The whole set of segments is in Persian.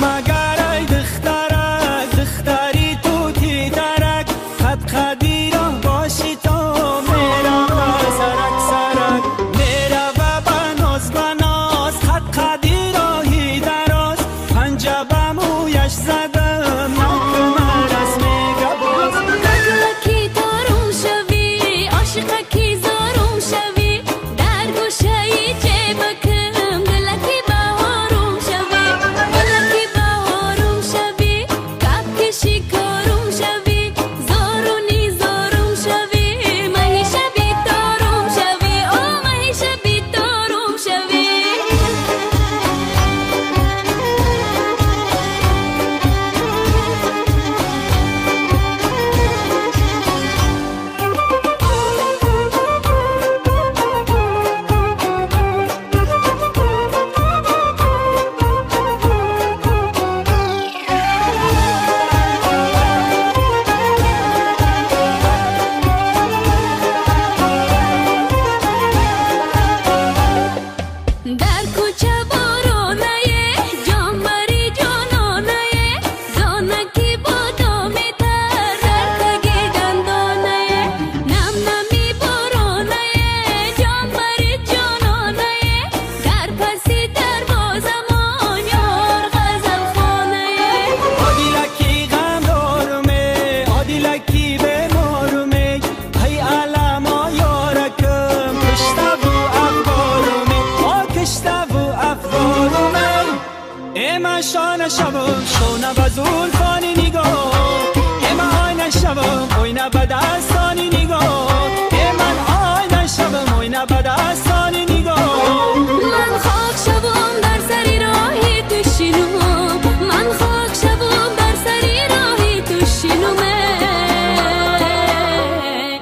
مگر ای دخترک دختری تو تیترک خد خدی را باشی تو میرم سرک سرک میره و بناز بناز خد خدی راهی دراز پنجه به مویش زدم نکنه رسمی گباز دلکی تارم شوی عاشقکی زارم شوی در گوشه ای جیبکم دلکی بهارم شوی دلکی بهارم شوی کپ کشی کارم شوی زارونی زارم شوی مهی شبی تارم شوی او مهی شبی تارم شوی در کوچه بارانه جان بری جانانه جانکی بادامی تر در تگی دندانه نم نمی بارانه جان بری جانانه در پسی دروازمان یار غزل خانه عادلکی غم دارمه عادلکی بمارمه هی علما یارکم کشته و افکارمه کشته و افکارمه اما شانه شوم شونه به زلفانی نگاه اما آینه شوم آینه به دستانی نگاه اما آینه شوم آینه به دستانی نگاه من خاک شوم در سری راهی تو شینوم من خاک شوم در سری راهی تو شینومه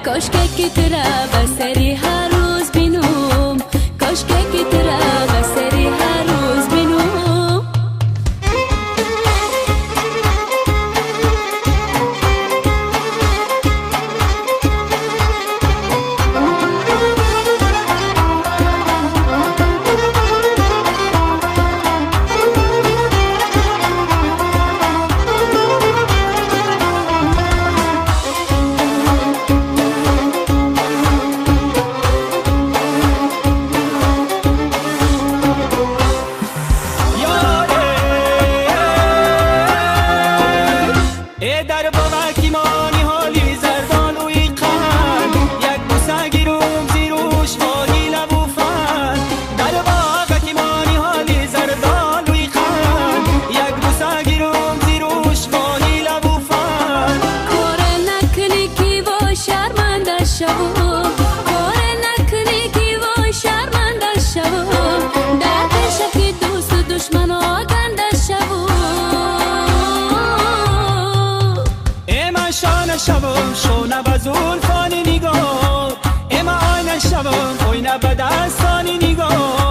کاشکه که ترا به سری هر روز بینم کاشکه که ترا به سری هر روز بینم در باغکی مانی حالی زردالوی قند یک بوسه گیرم زیروش ماهی لبو فند در باغکی مانی حالی زردالوی قند یک بوسه گیرم زیروش ماهی لبو فند کار نکنی که وای شرمنده شوم کار نکنی که وای شرمنده شوم در پیشه که دوست و دشمن آگنده شوم شانه شوم شونه به زلفانی نگاه اما آینه شوم آینه به دستانی نگاه